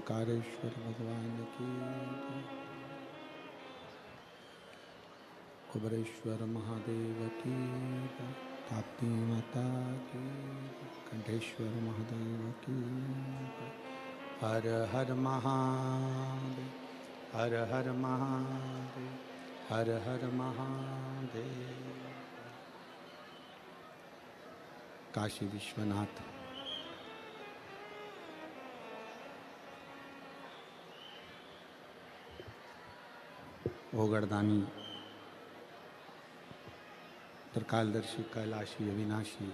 ओंकारेश्वर भगवान की जय। कुबरेश्वर महादेव की जय। ताप्ती माता की जय। कंठेश्वर महादेव की जय। हर हर महादेव, हर हर महादेव, हर हर महादेव। काशी विश्वनाथ ओगरदानी त्रिकालदर्शी कैलाशी अविनाशी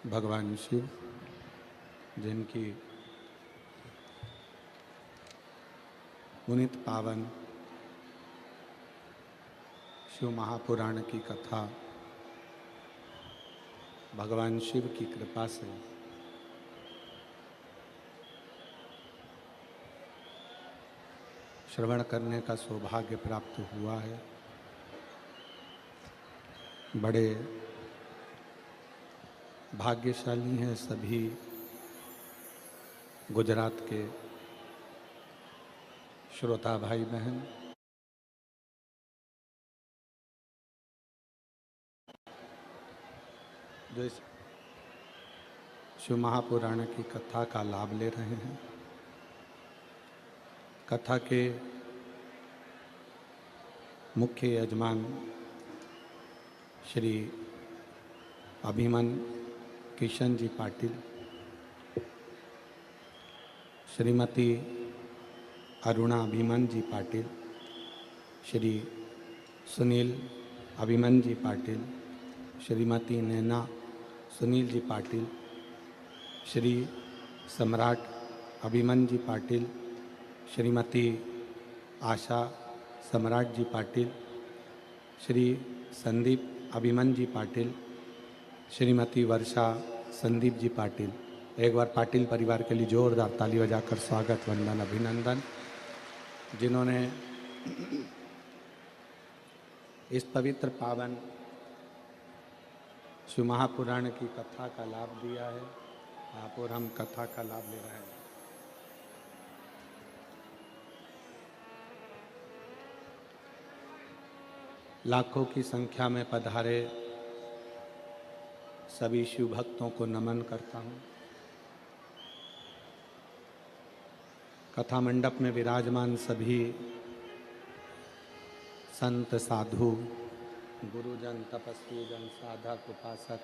भगवान शिव, जिनकी पुनीत पावन शिव महापुराण की कथा भगवान शिव की कृपा से श्रवण करने का सौभाग्य प्राप्त हुआ है। बड़े भाग्यशाली हैं सभी गुजरात के श्रोता भाई बहन। जो इस शिव महापुराण की कथा का लाभ ले रहे हैं। कथा के मुख्य यजमान श्री अभिमन किशन जी पाटिल, श्रीमती अरुणा अभिमन जी पाटिल, श्री सुनील अभिमन जी पाटिल, श्रीमती नैना सुनील जी पाटिल, श्री सम्राट अभिमन जी पाटिल, श्रीमती आशा सम्राट जी पाटिल, श्री संदीप अभिमन जी पाटिल, श्रीमती वर्षा संदीप जी पाटिल। एक बार पाटिल परिवार के लिए जोरदार ताली बजाकर स्वागत, वंदन, अभिनंदन। जिन्होंने इस पवित्र पावन शिव महापुराण की कथा का लाभ दिया है। आप और हम कथा का लाभ ले रहे हैं। लाखों की संख्या में पधारे सभी शिव भक्तों को नमन करता हूँ। कथा मंडप में विराजमान सभी संत, साधु, गुरुजन, तपस्वी जन, साधक, उपासक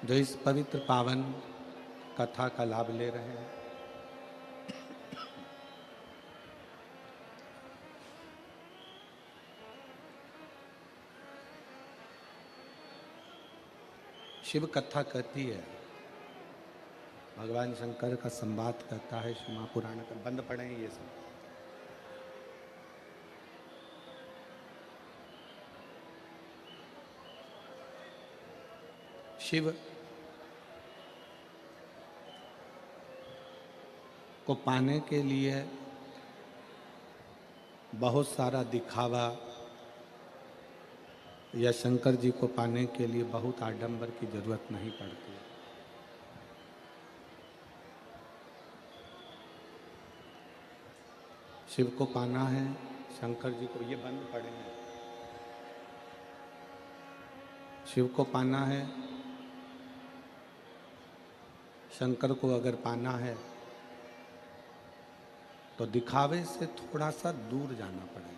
जो इस पवित्र पावन कथा का लाभ ले रहे हैं, शिव कथा कहती है, भगवान शंकर का संवाद कहता है शिव महापुराण का। बंद पड़े हैं ये सब। शिव को पाने के लिए बहुत सारा दिखावा या शंकर जी को पाने के लिए बहुत आडंबर की जरूरत नहीं पड़ती। शिव को पाना है, शंकर जी को, ये बंद पड़े हैं। शिव को पाना है, शंकर को अगर पाना है तो दिखावे से थोड़ा सा दूर जाना पड़ेगा।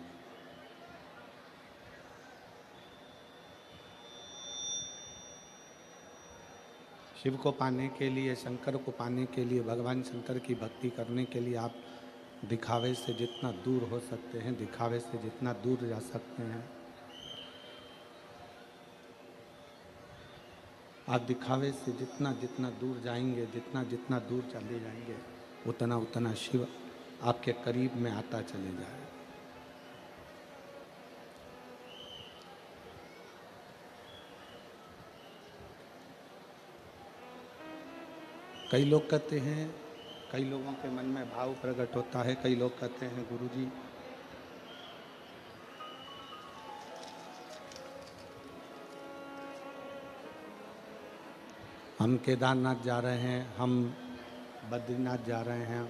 शिव को पाने के लिए, शंकर को पाने के लिए, भगवान शंकर की भक्ति करने के लिए आप दिखावे से जितना दूर हो सकते हैं, दिखावे से जितना दूर जा सकते हैं, आप दिखावे से जितना जितना दूर जाएंगे, जितना जितना दूर चले जाएंगे, उतना उतना शिव आपके करीब में आता चले जाए। कई लोग कहते हैं, कई लोगों के मन में भाव प्रकट होता है, कई लोग कहते हैं गुरुजी हम केदारनाथ जा रहे हैं, हम बद्रीनाथ जा रहे हैं,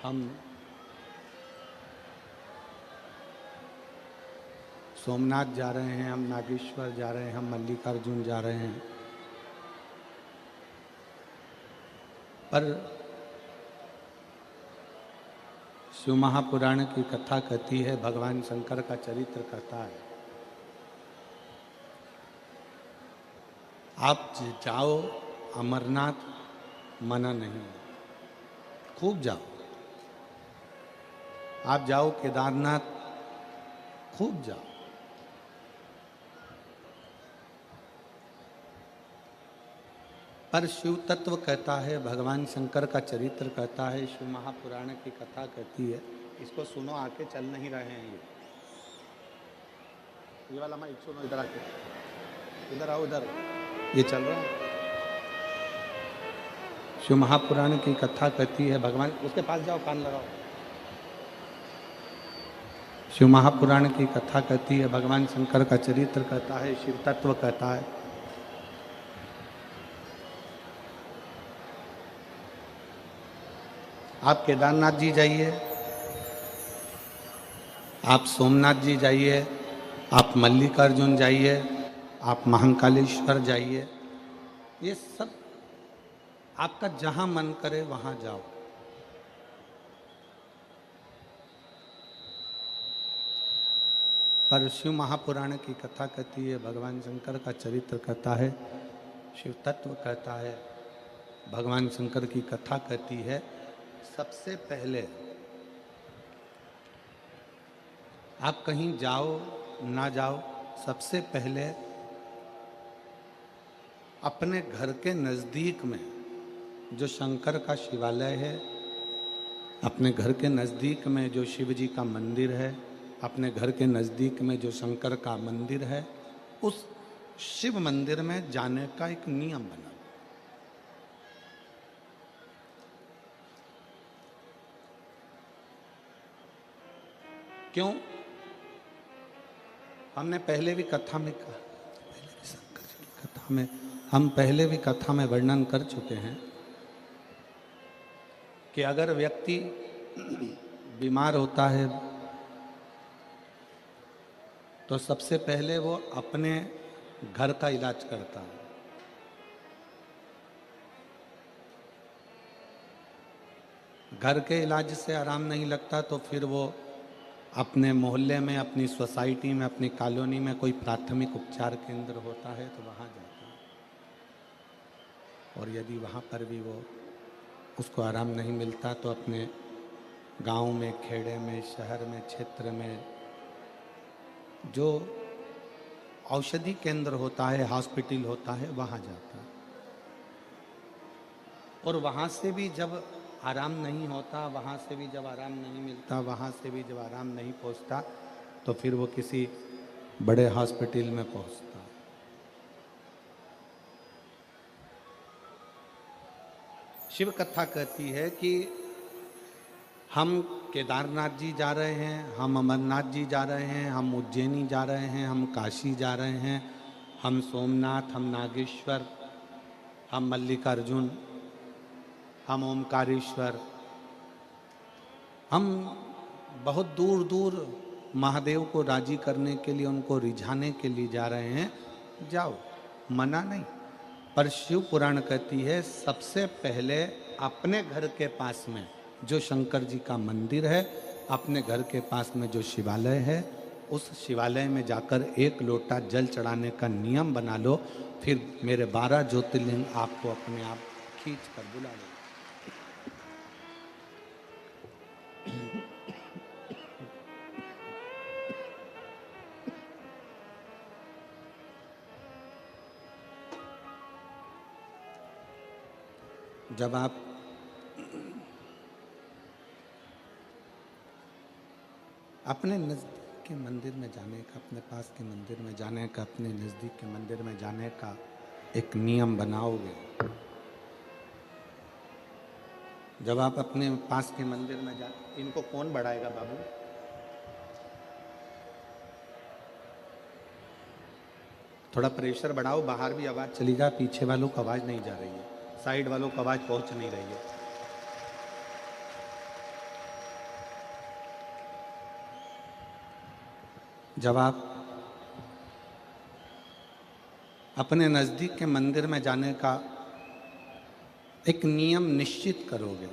हम सोमनाथ जा रहे हैं, हम नागेश्वर जा रहे हैं, हम मल्लिकार्जुन जा रहे हैं। पर शिव महापुराण की कथा कहती है, भगवान शंकर का चरित्र कहता है, आप जाओ अमरनाथ, मना नहीं, खूब जाओ। आप जाओ केदारनाथ, खूब जाओ। पर शिव तत्व कहता है, भगवान शंकर का चरित्र कहता है, शिव महापुराण की कथा कहती है, इसको सुनो, आके चल नहीं रहे हैं ये वाला माइक सुनो, इधर आके, इधर आओ, इधर, ये चल रहा है। शिव महापुराण की कथा कहती है, भगवान, उसके पास जाओ, कान लगाओ। शिव महापुराण की कथा कहती है, भगवान शंकर का चरित्र कहता है, शिव तत्व कहता है। आप केदारनाथ जी जाइए, आप सोमनाथ जी जाइए, आप मल्लिकार्जुन जाइए, आप महाकालेश्वर जाइए, ये सब आपका जहां मन करे वहां जाओ। पर शिव महापुराण की कथा कहती है, भगवान शंकर का चरित्र कहता है, शिव तत्व कहता है, भगवान शंकर की कथा कहती है, सबसे पहले आप कहीं जाओ ना जाओ, सबसे पहले अपने घर के नज़दीक में जो शंकर का शिवालय है, अपने घर के नज़दीक में जो शिव जी का मंदिर है, अपने घर के नज़दीक में जो शंकर का मंदिर है, उस शिव मंदिर में जाने का एक नियम बना। क्यों? हमने पहले भी कथा में कहा, पहले भी शंकर जी की कथा में, हम पहले भी कथा में वर्णन कर चुके हैं कि अगर व्यक्ति बीमार होता है तो सबसे पहले वो अपने घर का इलाज करता है। घर के इलाज से आराम नहीं लगता तो फिर वो अपने मोहल्ले में, अपनी सोसाइटी में, अपनी कॉलोनी में कोई प्राथमिक उपचार केंद्र होता है तो वहाँ जाता है। और यदि वहाँ पर भी वो उसको आराम नहीं मिलता तो अपने गांव में, खेड़े में, शहर में, क्षेत्र में जो औषधि केंद्र होता है, हॉस्पिटल होता है, वहाँ जाता है। और वहाँ से भी जब आराम नहीं होता, वहाँ से भी जब आराम नहीं मिलता, वहाँ से भी जब आराम नहीं पहुँचता तो फिर वो किसी बड़े हॉस्पिटल में पहुँचता। शिव कथा कहती है कि हम केदारनाथ जी जा रहे हैं, हम अमरनाथ जी जा रहे हैं, हम उज्जैनी जा रहे हैं, हम काशी जा रहे हैं, हम सोमनाथ, हम नागेश्वर, हम मल्लिकार्जुन, हम ओमकारेश्वर, हम बहुत दूर दूर महादेव को राजी करने के लिए, उनको रिझाने के लिए जा रहे हैं। जाओ, मना नहीं। पर शिव पुराण कहती है, सबसे पहले अपने घर के पास में जो शंकर जी का मंदिर है, अपने घर के पास में जो शिवालय है, उस शिवालय में जाकर एक लोटा जल चढ़ाने का नियम बना लो। फिर मेरे 12 ज्योतिर्लिंग आपको अपने आप खींच कर बुला लो। जब आप अपने नज़दीक के मंदिर में जाने का, अपने पास के मंदिर में जाने का, अपने नज़दीक के मंदिर में जाने का एक नियम बनाओगे, जब आप अपने पास के मंदिर में जा, इनको कौन बढ़ाएगा बाबू? थोड़ा प्रेशर बढ़ाओ, बाहर भी आवाज़ चली जाए, पीछे वालों को आवाज़ नहीं जा रही है, साइड वालों को आवाज़ पहुंच नहीं रही है। जब आप अपने नज़दीक के मंदिर में जाने का एक नियम निश्चित करोगे,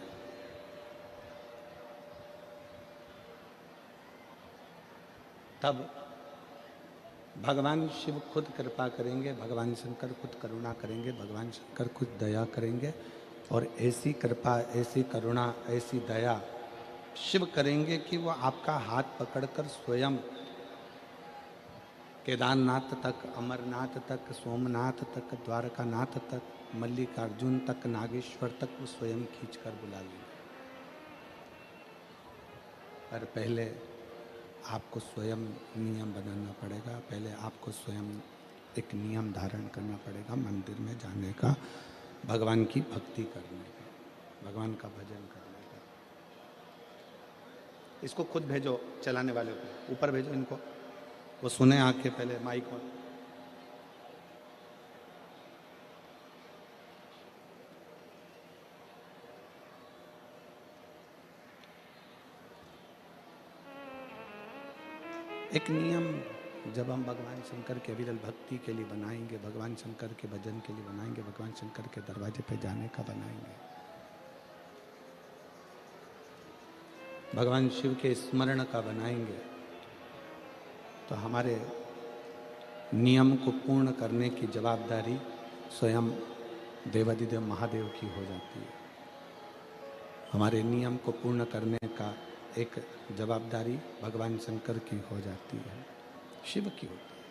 तब भगवान शिव खुद कृपा करेंगे, भगवान शंकर खुद करुणा करेंगे, भगवान शंकर खुद दया करेंगे, और ऐसी कृपा, ऐसी करुणा, ऐसी दया शिव करेंगे कि वो आपका हाथ पकड़कर स्वयं केदारनाथ तक, अमरनाथ तक, सोमनाथ तक, द्वारकानाथ तक, मल्लिकार्जुन तक, नागेश्वर तक वो स्वयं खींचकर बुला लेंगे। पर पहले आपको स्वयं नियम बनाना पड़ेगा, पहले आपको स्वयं एक नियम धारण करना पड़ेगा मंदिर में जाने का, भगवान की भक्ति करने का, भगवान का भजन करने का। इसको खुद भेजो, चलाने वाले को ऊपर भेजो, इनको वो सुने आके पहले माइक में। एक नियम जब हम भगवान शंकर के अविरल भक्ति के लिए बनाएंगे, भगवान शंकर के भजन के लिए बनाएंगे, भगवान शंकर के दरवाजे पे जाने का बनाएंगे, भगवान शिव के स्मरण का बनाएंगे, तो हमारे नियम को पूर्ण करने की जवाबदारी स्वयं देवाधिदेव महादेव की हो जाती है। हमारे नियम को पूर्ण करने का एक जवाबदारी भगवान शंकर की हो जाती है, शिव की होती है।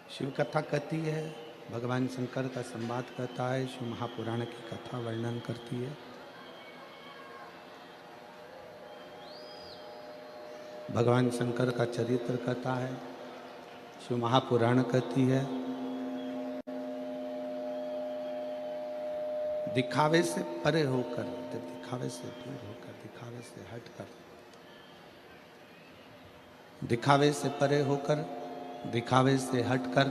शिव कथा कहती है, भगवान शंकर का संवाद कहता है, शिव महापुराण की कथा वर्णन करती है। भगवान शंकर का चरित्र कहता है, शिव महापुराण कहती है। दिखावे से परे होकर, दिखावे से दूर होकर, दिखावे से हटकर, दिखावे से परे होकर, दिखावे से हटकर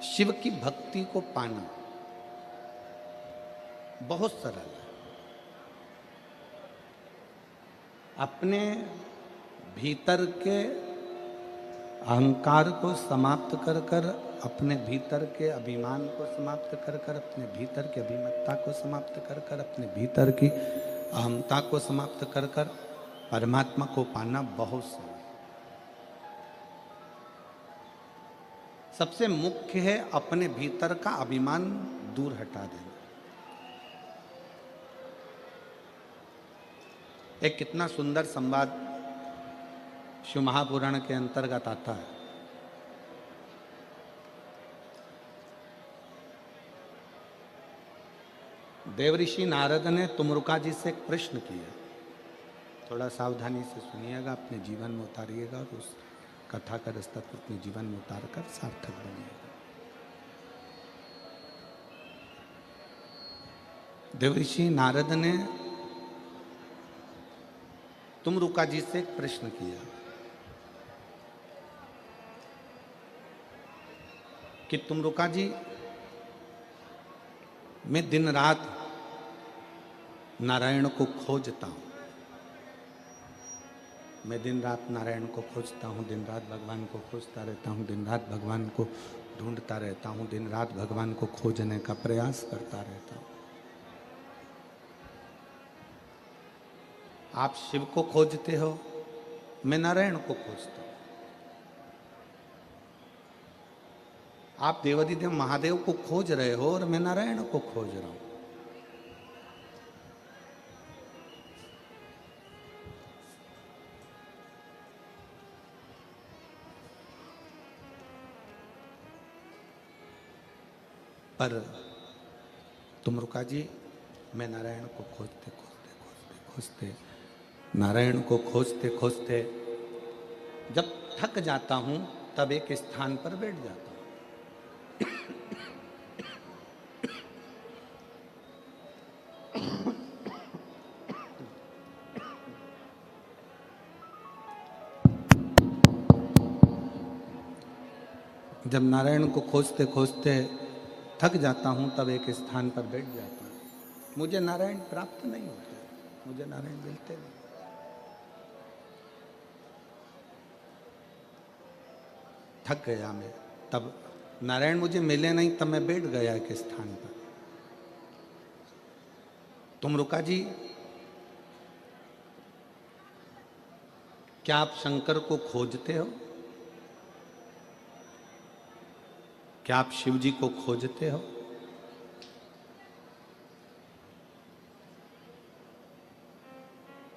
शिव की भक्ति को पाना बहुत सरल है। अपने भीतर के अहंकार को समाप्त कर कर, अपने भीतर के अभिमान को समाप्त कर कर, अपने भीतर की अभिमत्ता को समाप्त कर कर, अपने भीतर की अहमता को समाप्त कर कर परमात्मा को पाना बहुत सरल। सबसे मुख्य है अपने भीतर का अभिमान दूर हटा देना। एक कितना सुंदर संवाद शिव महापुराण के अंतर्गत आता है। देवऋषि नारद ने तुमरुका जी से एक प्रश्न किया, थोड़ा सावधानी से सुनिएगा, अपने जीवन में उतारिएगा और उस कथा का रास्ता को अपने जीवन में उतार कर सार्थक बनिएगा। देवऋषि नारद ने तुमरुका जी से एक प्रश्न किया कि तुमरुका जी, मैं दिन रात नारायण को खोजता हूं, मैं दिन रात नारायण को खोजता हूं, दिन रात भगवान को खोजता रहता हूं, दिन रात भगवान को ढूंढता रहता हूं, दिन रात भगवान को खोजने का प्रयास करता रहता हूं। आप शिव को खोजते हो, मैं नारायण को खोजता हूं। आप देवाधिदेव महादेव को खोज रहे हो और मैं नारायण को खोज रहा हूं। पर तुमरुका जी, मैं नारायण को खोजते खोजते खोजते खोजते, नारायण को खोजते खोजते जब थक जाता हूं, तब एक स्थान पर बैठ जाता हूं। जब नारायण को खोजते खोजते थक जाता हूँ तब एक स्थान पर बैठ जाता हूँ। मुझे नारायण प्राप्त नहीं होते, मुझे नारायण मिलते नहीं। थक गया मैं, तब नारायण मुझे मिले नहीं, तब मैं बैठ गया एक स्थान पर। तुम रुका जी, क्या आप शंकर को खोजते हो? क्या आप शिव जी को खोजते हो?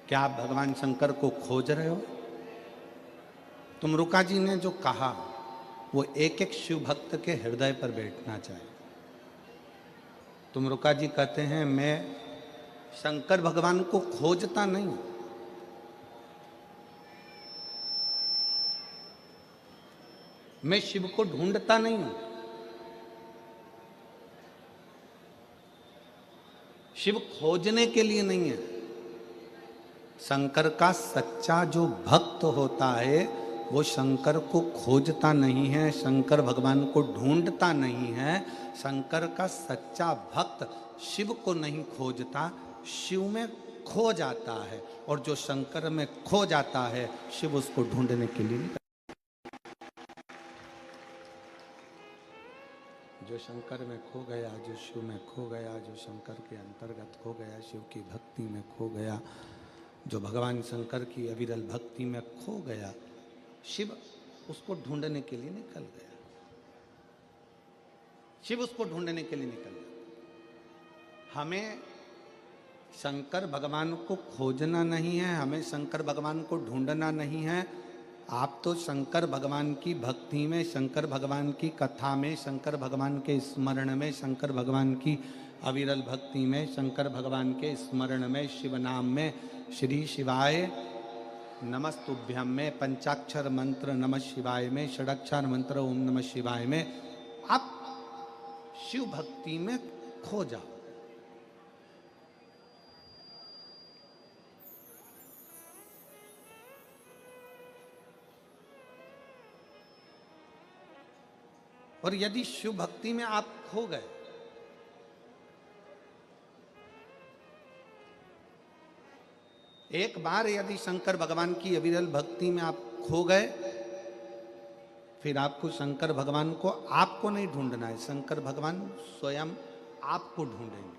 क्या आप भगवान शंकर को खोज रहे हो? तुम रुका जी ने जो कहा वो एक एक शिव भक्त के हृदय पर बैठना चाहिए। तुम रुका जी कहते हैं मैं शंकर भगवान को खोजता नहीं, मैं शिव को ढूंढता नहीं हूं। शिव खोजने के लिए नहीं है। शंकर का सच्चा जो भक्त होता है वो शंकर को खोजता नहीं है, शंकर भगवान को ढूंढता नहीं है। शंकर का सच्चा भक्त शिव को नहीं खोजता, शिव में खो जाता है। और जो शंकर में खो जाता है शिव उसको ढूंढने के लिए नहीं। जो शंकर में खो गया, जो शिव में खो गया, जो शंकर के अंतर्गत खो गया, शिव की भक्ति में खो गया, जो भगवान शंकर की अविरल भक्ति में खो गया, शिव उसको ढूंढने के लिए निकल गया। शिव उसको ढूंढने के लिए निकल गया। हमें शंकर भगवान को खोजना नहीं है, हमें शंकर भगवान को ढूंढना नहीं है। आप तो शंकर भगवान की भक्ति में, शंकर भगवान की कथा में, शंकर भगवान के स्मरण में, शंकर भगवान की अविरल भक्ति में, शंकर भगवान के स्मरण में, शिव नाम में, श्री शिवाय नमस्तुभ्यम में, पंचाक्षर मंत्र नमः शिवाय में, षडाक्षर मंत्र ओम नमः शिवाय में आप शिव भक्ति में खो जाओ। और यदि शिव भक्ति में आप खो गए, एक बार यदि शंकर भगवान की अविरल भक्ति में आप खो गए, फिर आपको शंकर भगवान को आपको नहीं ढूंढना है, शंकर भगवान स्वयं आपको ढूंढेंगे।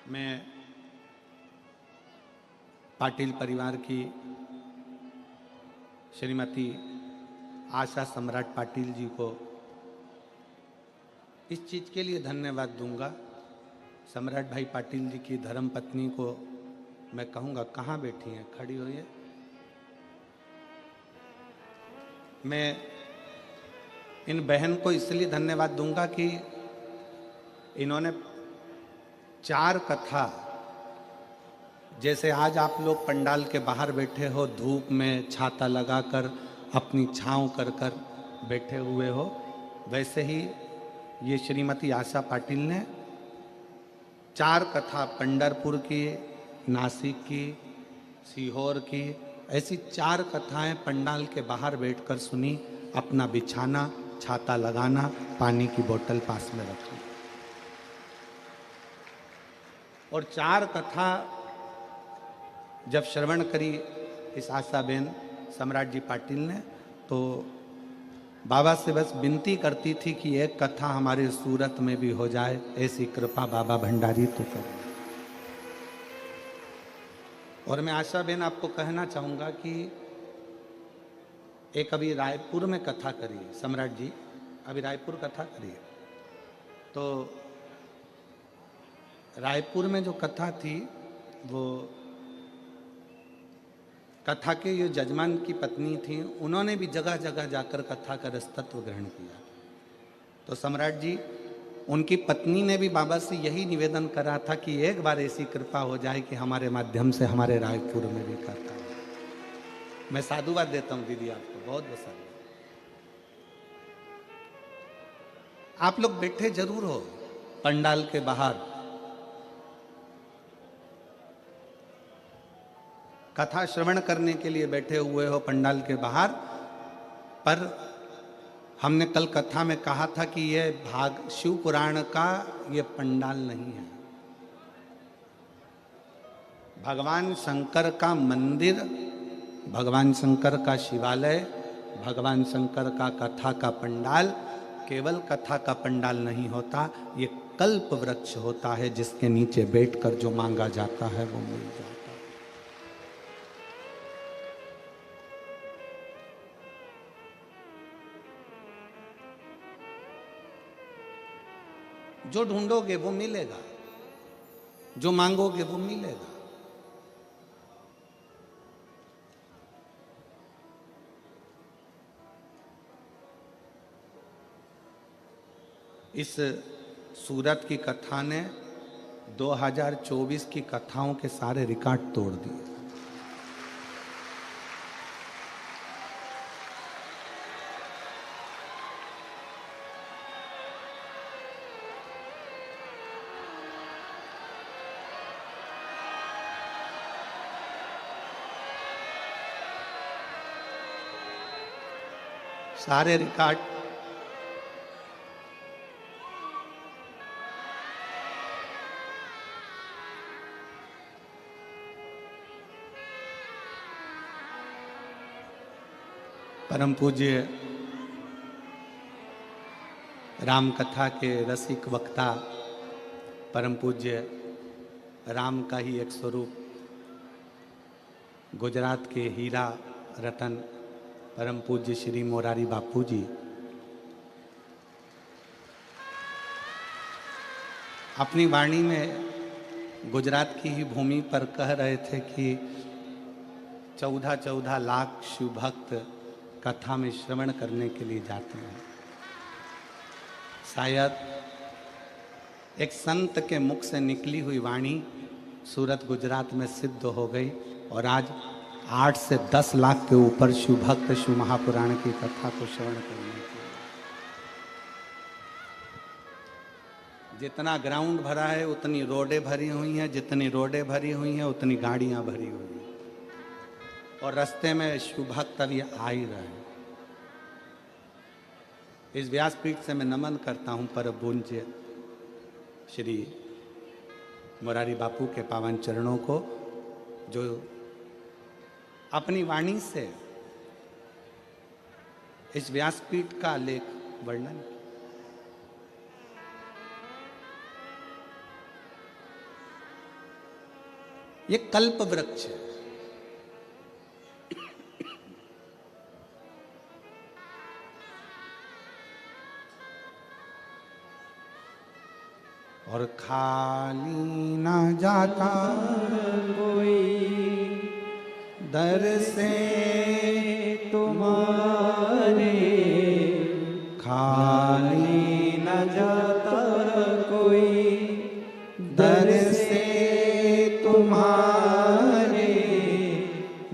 मैं पाटिल परिवार की श्रीमती आशा सम्राट पाटिल जी को इस चीज़ के लिए धन्यवाद दूंगा। सम्राट भाई पाटिल जी की धर्मपत्नी को मैं कहूँगा कहाँ बैठी हैं, खड़ी हुई है। मैं इन बहन को इसलिए धन्यवाद दूंगा कि इन्होंने 4 कथा, जैसे आज आप लोग पंडाल के बाहर बैठे हो, धूप में छाता लगाकर अपनी छांव कर कर बैठे हुए हो, वैसे ही ये श्रीमती आशा पाटिल ने 4 कथा पंढरपुर की, नासिक की, सीहोर की, ऐसी 4 कथाएं पंडाल के बाहर बैठकर सुनी। अपना बिछाना, छाता लगाना, पानी की बोतल पास में रखना। और 4 कथा जब श्रवण करी इस आशा बेन सम्राट जी पाटिल ने, तो बाबा से बस विनती करती थी कि एक कथा हमारे सूरत में भी हो जाए, ऐसी कृपा बाबा भंडारी तो करो। और मैं आशा बेन आपको कहना चाहूँगा कि एक अभी रायपुर में कथा करी सम्राट जी, अभी रायपुर कथा करी, तो रायपुर में जो कथा थी वो कथा के जो जजमान की पत्नी थी, उन्होंने भी जगह जगह जाकर कथा का रसतत्व ग्रहण किया। तो सम्राट जी, उनकी पत्नी ने भी बाबा से यही निवेदन करा था कि एक बार ऐसी कृपा हो जाए कि हमारे माध्यम से हमारे रायपुर में भी कथा हो। मैं साधुवाद देता हूँ दीदी आपको, बहुत बहुत साधुवाद। आप लोग बैठे जरूर हो पंडाल के बाहर, कथा श्रवण करने के लिए बैठे हुए हो पंडाल के बाहर, पर हमने कल कथा में कहा था कि यह भाग शिव पुराण का ये पंडाल नहीं है। भगवान शंकर का मंदिर, भगवान शंकर का शिवालय, भगवान शंकर का कथा का पंडाल केवल कथा का पंडाल नहीं होता, ये कल्प वृक्ष होता है जिसके नीचे बैठकर जो मांगा जाता है वो मिल जाता है। जो ढूंढोगे वो मिलेगा, जो मांगोगे वो मिलेगा। इस सूरत की कथा ने 2024 की कथाओं के सारे रिकॉर्ड तोड़ दिए। सारे रिकॉर्ड परम पूज्य राम कथा के रसिक वक्ता, परम पूज्य राम का ही एक स्वरूप, गुजरात के हीरा रतन परम पूज्य श्री मोरारी बापू जी अपनी वाणी में गुजरात की ही भूमि पर कह रहे थे कि 14-14 लाख शिव भक्त कथा में श्रवण करने के लिए जाते हैं। शायद एक संत के मुख से निकली हुई वाणी सूरत गुजरात में सिद्ध हो गई और आज 8 से 10 लाख के ऊपर शिव भक्त शिव महापुराण की कथा को श्रवण करने के लिए। जितना ग्राउंड भरा है उतनी रोडें भरी हुई हैं, जितनी रोडें भरी हुई हैं उतनी गाड़ियां भरी हुई हैं और रास्ते में शिव भक्त अभी आ ही रहे हैं। इस व्यासपीठ से मैं नमन करता हूं पर पूज्य श्री मोरारी बापू के पावन चरणों को, जो अपनी वाणी से इस व्यासपीठ का लेख वर्णन किया। ये कल्प वृक्ष है। और खाली ना जाता कोई दर से तुम्हारे, खाली न जाता कोई दर से तुम्हारे,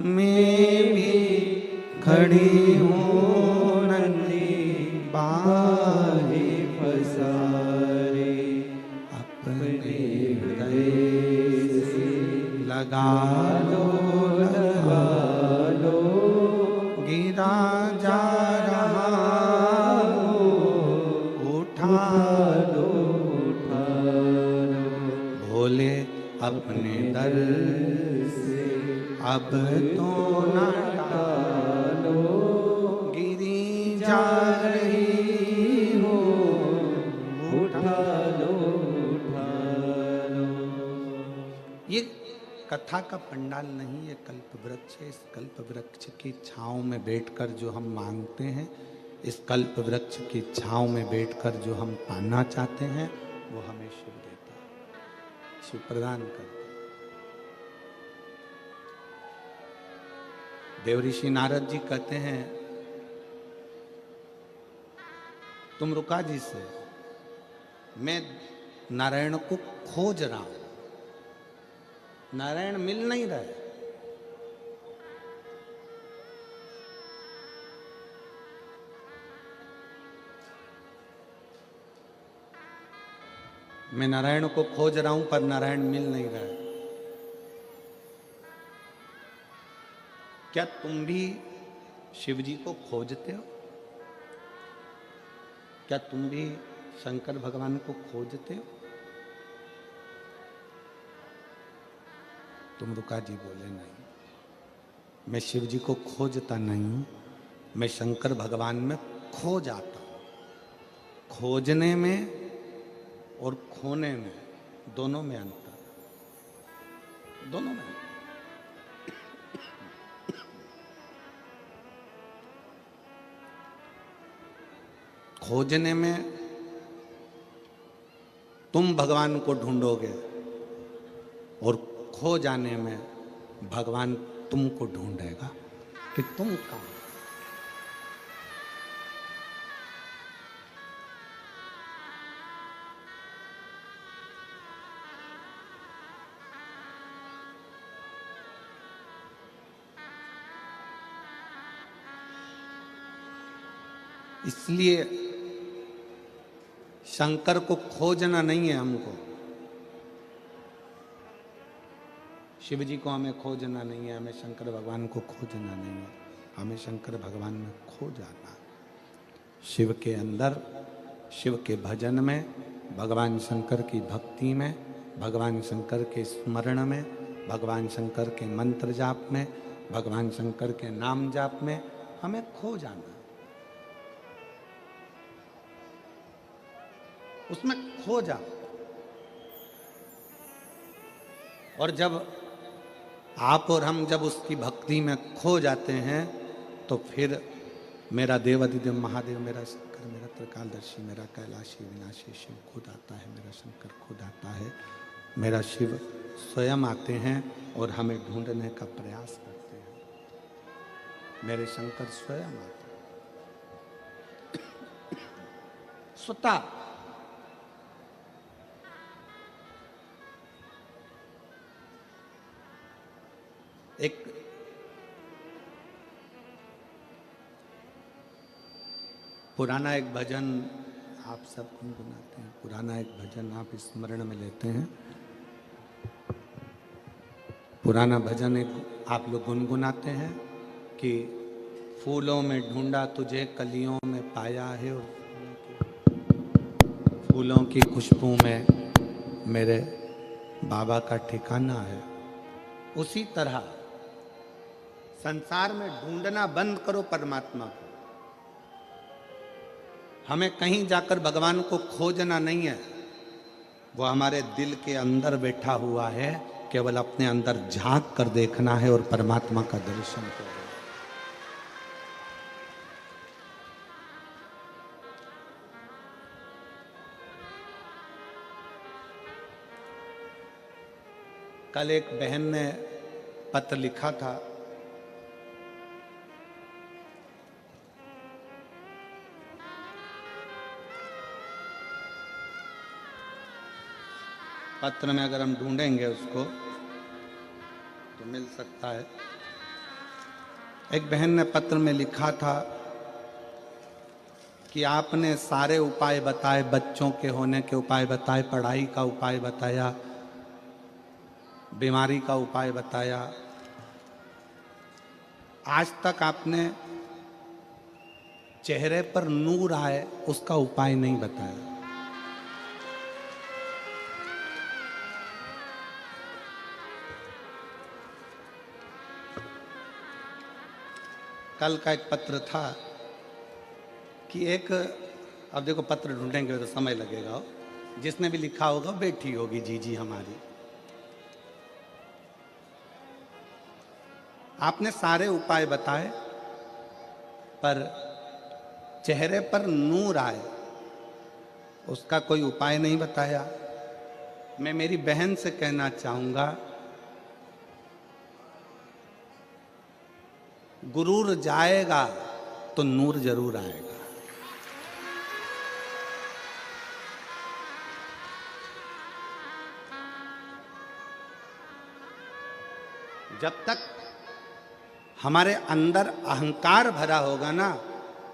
मैं भी खड़ी हूँ नंदी बाहे पसारे, अपने हृदय से लगा लो गिरा जा रहा उठा लो भोले अपने दर से अब तो ना टालो, गिरी जा रही हो उठा लो। ये कथा का पंडाल नहीं, ये कल्प वृक्ष है। इस कल्प वृक्ष की छांव में बैठकर जो हम मांगते हैं, इस कल्प वृक्ष की छांव में बैठकर जो हम पाना चाहते हैं, वो हमें शिव देता है, शिव प्रदान करता है। देवऋषि नारद जी कहते हैं, तुम रुका जी से, मैं नारायण को खोज रहा हूं, नारायण मिल नहीं रहे। मैं नारायण को खोज रहा हूं पर नारायण मिल नहीं रहा है। क्या तुम भी शिव जी को खोजते हो? क्या तुम भी शंकर भगवान को खोजते हो? तुम रुका जी बोले नहीं, मैं शिव जी को खोजता नहीं हूं, मैं शंकर भगवान में खो जाता हूं। खोजने में और खोने में दोनों में अंतर, दोनों में अंतर। खोजने में तुम भगवान को ढूंढोगे और खो जाने में भगवान तुमको ढूंढेगा कि तुम कहां। इसलिए शंकर को खोजना नहीं है हमको, शिव जी को हमें खोजना नहीं है, हमें शंकर भगवान को खोजना नहीं है, हमें शंकर भगवान में खो जाना। शिव के अंदर, शिव के भजन में, भगवान शंकर की भक्ति में, भगवान शंकर के स्मरण में, भगवान शंकर के मंत्र जाप में, भगवान शंकर के नाम जाप में हमें खो जाना, उसमें खो जा। और जब आप और हम जब उसकी भक्ति में खो जाते हैं तो फिर मेरा देवाधिदेव महादेव, मेरा शंकर, मेरा त्रिकालदर्शी, मेरा कैलाशी विनाशी शिव खुद आता है, मेरा शंकर खुद आता है, मेरा शिव स्वयं आते हैं और हमें ढूंढने का प्रयास करते हैं। मेरे शंकर स्वयं आते हैं स्वतः। एक पुराना एक भजन आप सब गुनगुनाते हैं, पुराना एक भजन आप स्मरण में लेते हैं, पुराना भजन एक आप लोग गुनगुनाते हैं कि फूलों में ढूंढा तुझे कलियों में पाया है, और फूलों की खुशबू में मेरे बाबा का ठिकाना है। उसी तरह संसार में ढूंढना बंद करो परमात्मा को। हमें कहीं जाकर भगवान को खोजना नहीं है, वो हमारे दिल के अंदर बैठा हुआ है, केवल अपने अंदर झांक कर देखना है और परमात्मा का दर्शन करना। कल एक बहन ने पत्र लिखा था, पत्र में अगर हम ढूंढेंगे उसको तो मिल सकता है। एक बहन ने पत्र में लिखा था कि आपने सारे उपाय बताए, बच्चों के होने के उपाय बताए, पढ़ाई का उपाय बताया, बीमारी का उपाय बताया, आज तक आपने चेहरे पर नूर आए उसका उपाय नहीं बताया। कल का एक पत्र था कि एक, अब देखो पत्र ढूंढेंगे तो समय लगेगा, जिसने भी लिखा होगा बेटी होगी जीजी हमारी। आपने सारे उपाय बताए पर चेहरे पर नूर आए उसका कोई उपाय नहीं बताया। मैं मेरी बहन से कहना चाहूंगा, गुरूर जाएगा तो नूर जरूर आएगा। जब तक हमारे अंदर अहंकार भरा होगा ना,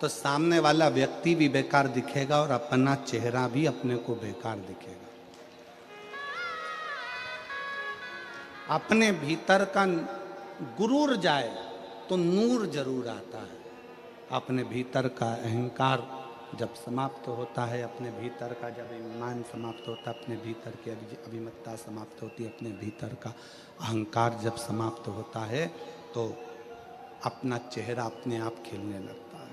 तो सामने वाला व्यक्ति भी बेकार दिखेगा और अपना चेहरा भी अपने को बेकार दिखेगा। अपने भीतर का गुरूर जाए तो नूर जरूर आता है। अपने भीतर का अहंकार जब समाप्त होता है, अपने भीतर का जब ईमान समाप्त होता है, अपने भीतर की अभिमत्ता समाप्त होती है, अपने भीतर का अहंकार जब समाप्त होता है तो अपना चेहरा अपने आप खिलने लगता है।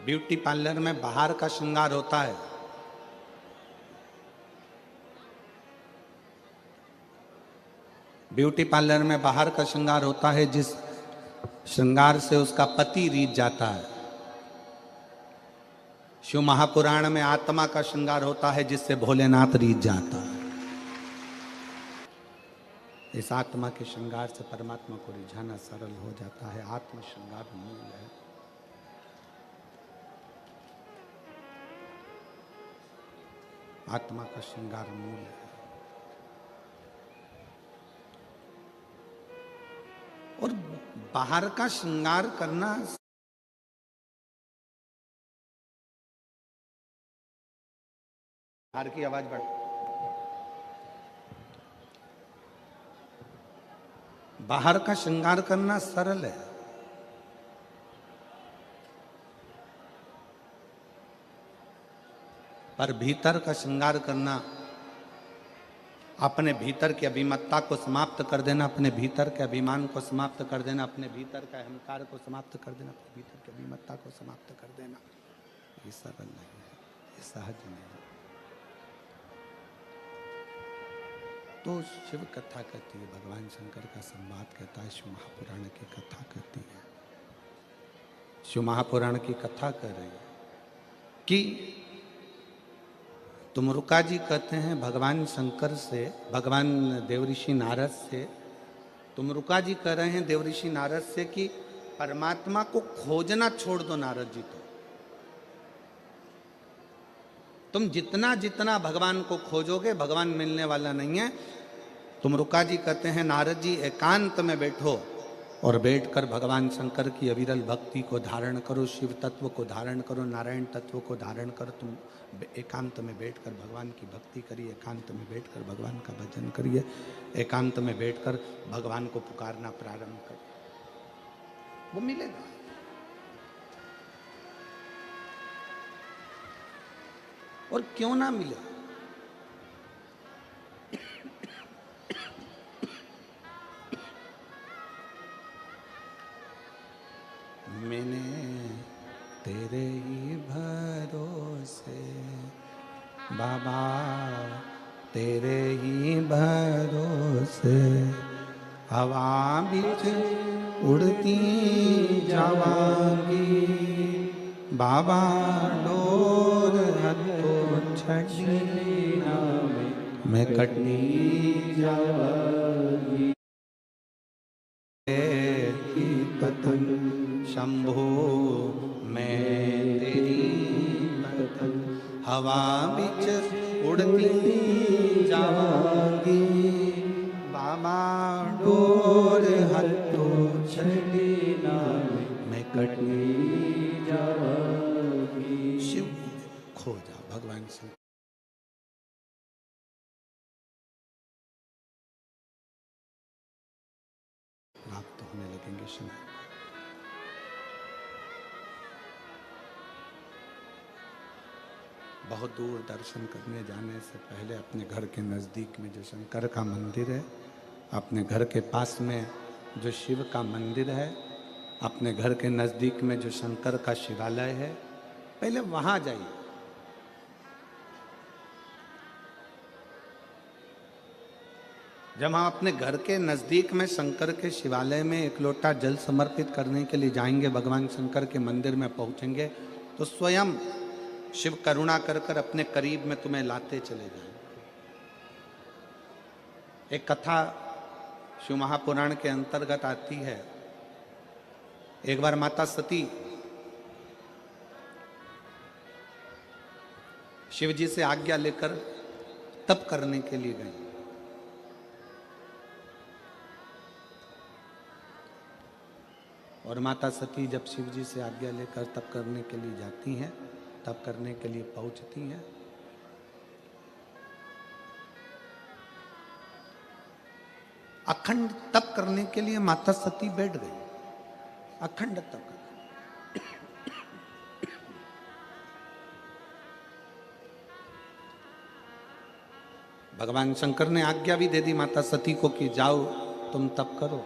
ब्यूटी पार्लर में बाहर का श्रृंगार होता है, ब्यूटी पार्लर में बाहर का श्रृंगार होता है जिस श्रृंगार से उसका पति रीझ जाता है। शिव महापुराण में आत्मा का श्रृंगार होता है जिससे भोलेनाथ रीझ जाता है। इस आत्मा के श्रृंगार से परमात्मा को रिझाना सरल हो जाता है। आत्म श्रृंगार मूल है। आत्मा का श्रृंगार मूल है। और बाहर का श्रृंगार करना बाहर की आवाज बढ़ बाहर का श्रृंगार करना सरल है, पर भीतर का श्रृंगार करना, अपने भीतर की अभिमत्ता को समाप्त कर देना, अपने भीतर के अभिमान को समाप्त कर देना, अपने भीतर का अहंकार को समाप्त कर देना, अपने भीतर की अभिमत्ता को समाप्त कर देना, ये सरल नहीं है, ये सहज नहीं है। तो शिव कथा कहती है, भगवान शंकर का संवाद कहता है, शिव महापुराण की कथा कहती है। शिव महापुराण की कथा कह रही है कि तुमरुका जी कहते हैं भगवान शंकर से, भगवान देवऋषि नारद से, तुमरुका जी कह रहे हैं देवऋषि नारद से कि परमात्मा को खोजना छोड़ दो नारद जी। तो तुम जितना जितना भगवान को खोजोगे भगवान मिलने वाला नहीं है। तुमरुका जी कहते हैं नारद जी एकांत में बैठो और बैठकर भगवान शंकर की अविरल भक्ति को धारण करो, शिव तत्व को धारण करो, नारायण तत्व को धारण करो। तुम एकांत में बैठकर भगवान की भक्ति करिए, एकांत में बैठकर भगवान का भजन करिए, एकांत में बैठकर भगवान को पुकारना प्रारंभ करिए, वो मिलेगा। और क्यों ना मिले, मैंने तेरे ही भरोसे बाबा, तेरे ही भरोसे हवा बीच उड़ती जावांगी बाबा, डोर हथो छड़ी मैं कटनी जावांगी की पतंग शंभो, मैं तेरी पतंग हवा बीच उड़ती जावांगी बाबा, डोर हथो छड़ी मैं कटनी जावांगी। शिव खो जाओ भगवान से, प्राप्त होने लगेंगे शिव। बहुत दूर दर्शन करने जाने से पहले अपने घर के नज़दीक में जो शंकर का मंदिर है, अपने घर के पास में जो शिव का मंदिर है, अपने घर के नज़दीक में जो शंकर का शिवालय है, पहले वहाँ जाइए। जब हम अपने घर के नज़दीक में शंकर के शिवालय में एक लोटा जल समर्पित करने के लिए जाएंगे, भगवान शंकर के मंदिर में पहुँचेंगे, तो स्वयं शिव करुणा कर कर अपने करीब में तुम्हें लाते चले जाएंगे। एक कथा शिव महापुराण के अंतर्गत आती है। एक बार माता सती शिव जी से आज्ञा लेकर तप करने के लिए गई। और माता सती जब शिव जी से आज्ञा लेकर तप करने के लिए जाती हैं, तप करने के लिए पहुंचती हैं, अखंड तप करने के लिए माता सती बैठ गई, अखंड तप। भगवान शंकर ने आज्ञा भी दे दी माता सती को कि जाओ तुम तप करो,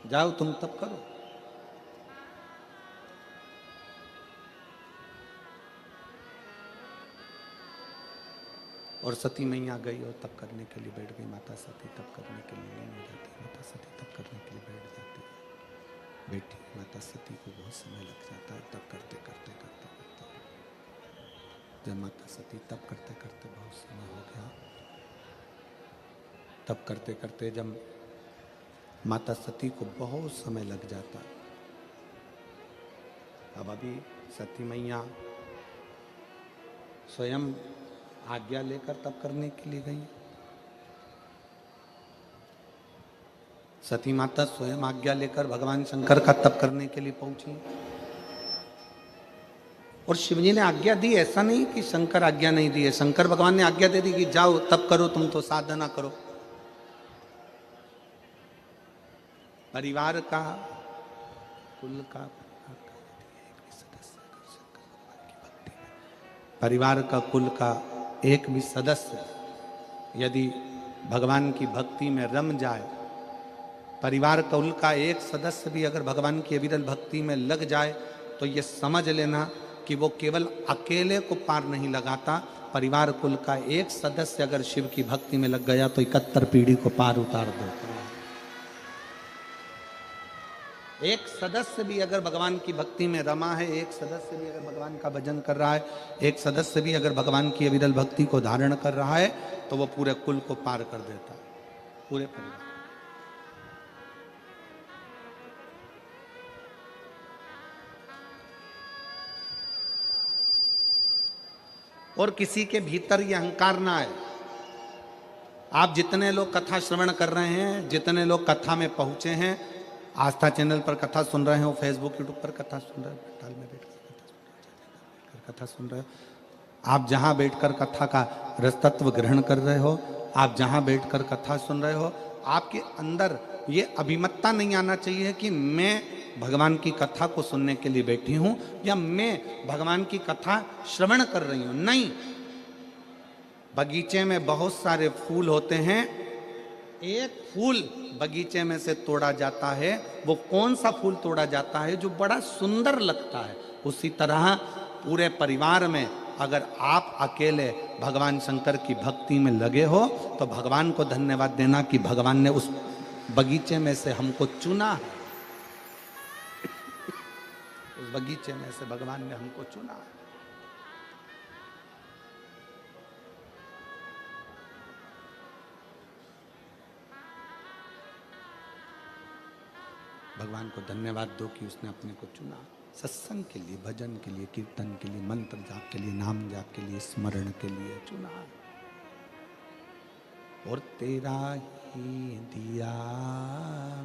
जाओ तुम तप करो। और सती मैया गई और तप करने के लिए बैठ गई। माता सती तप करने के लिए नहीं हो जाती, माता सती तप करने के लिए बैठ जाती है। बेटी माता सती को बहुत समय लग जाता है तप करते करते करते करते। जब माता सती तप करते करते बहुत समय हो गया, तप करते करते जब माता सती को बहुत समय लग जाता, अब अभी सती मैया स्वयं आज्ञा लेकर तप करने के लिए गई। सती माता स्वयं आज्ञा लेकर भगवान शंकर का तप करने के लिए पहुंची। और शिवजी ने आज्ञा दी, ऐसा नहीं कि शंकर आज्ञा नहीं दी है। शंकर भगवान ने आज्ञा दे दी कि जाओ तप करो, तुम तो साधना करो। परिवार का, कुल का, परिवार का, कुल का एक भी सदस्य यदि भगवान की भक्ति में रम जाए, परिवार कुल का एक सदस्य भी अगर भगवान की अविरल भक्ति में लग जाए, तो ये समझ लेना कि वो केवल अकेले को पार नहीं लगाता, परिवार कुल का एक सदस्य अगर शिव की भक्ति में लग गया तो 71 पीढ़ी को पार उतार देता है। एक सदस्य भी अगर भगवान की भक्ति में रमा है, एक सदस्य भी अगर भगवान का भजन कर रहा है, एक सदस्य भी अगर भगवान की अविरल भक्ति को धारण कर रहा है, तो वो पूरे कुल को पार कर देता है, पूरे परिवार। और किसी के भीतर ये अहंकार ना आए। आप जितने लोग कथा श्रवण कर रहे हैं, जितने लोग कथा में पहुंचे हैं, आस्था चैनल पर कथा सुन रहे हो, फेसबुक यूट्यूब पर कथा सुन रहे हो, ताल में बैठकर कथा सुन रहे हो, आप जहां बैठकर कथा का रसतत्व ग्रहण कर रहे हो, आप जहां बैठकर कथा सुन रहे हो, आपके अंदर ये अभिमतता नहीं आना चाहिए कि मैं भगवान की कथा को सुनने के लिए बैठी हूं या मैं भगवान की कथा श्रवण कर रही हूं। नहीं, बगीचे में बहुत सारे फूल होते हैं, एक फूल बगीचे में से तोड़ा जाता है, वो कौन सा फूल तोड़ा जाता है? जो बड़ा सुंदर लगता है। उसी तरह पूरे परिवार में अगर आप अकेले भगवान शंकर की भक्ति में लगे हो, तो भगवान को धन्यवाद देना कि भगवान ने उस बगीचे में से हमको चुना है। उस बगीचे में से भगवान ने हमको चुना है। भगवान को धन्यवाद दो कि उसने अपने को चुना, सत्संग के लिए, भजन के लिए, कीर्तन के लिए, मंत्र जाप के लिए, नाम जाप के लिए, स्मरण के लिए चुना। और तेरा ही दिया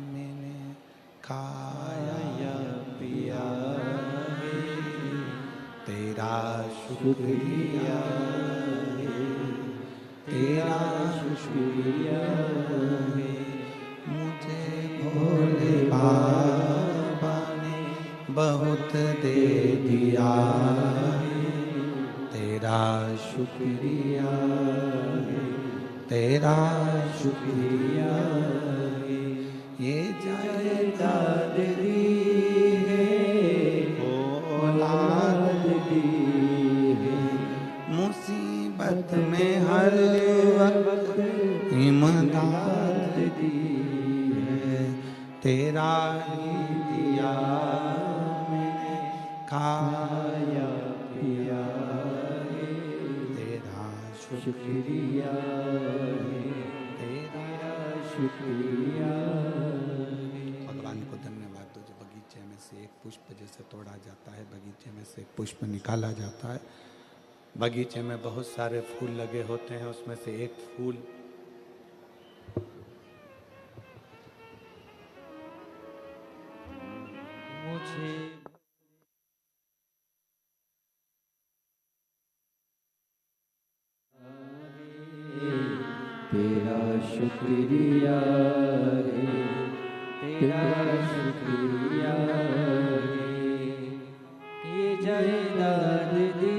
मैंने खाया पिया, तेरा शुक्रिया, तेरा शुक्रिया, मुझे भोले बाबा ने बहुत दे दिया, तेरा शुक्रिया, तेरा शुक्रिया, ये जायदाद दी है, औलाद दी है, मुसीबत में हर वक्त इमदाद दी है, तेरा ही दिया मैंने खाया पिया, तेरा शुक्रिया, तेरा शुक्रिया। भगवान को धन्यवाद दो जो बगीचे में से एक पुष्प जैसे तोड़ा जाता है, बगीचे में से एक पुष्प निकाला जाता है, बगीचे में बहुत सारे फूल लगे होते हैं, उसमें से एक फूल मुझे तेरा शुक्रिया रे, तेरा शुक्रिया रे, ये जायदाद दी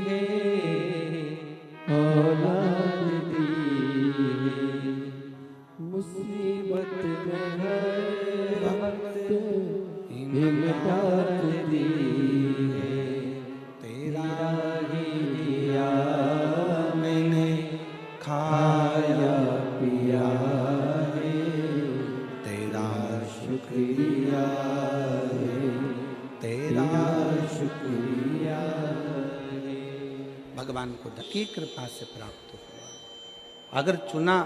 है, औलाद दी है, मुसीबत में हर वक्त इमदाद दी है, तेरा ही दिया मैंने खाया पिया है, तेरा शुक्रिया है, तेरा शुक्रिया है। भगवान को की कृपा से प्राप्त हुआ। अगर चुना,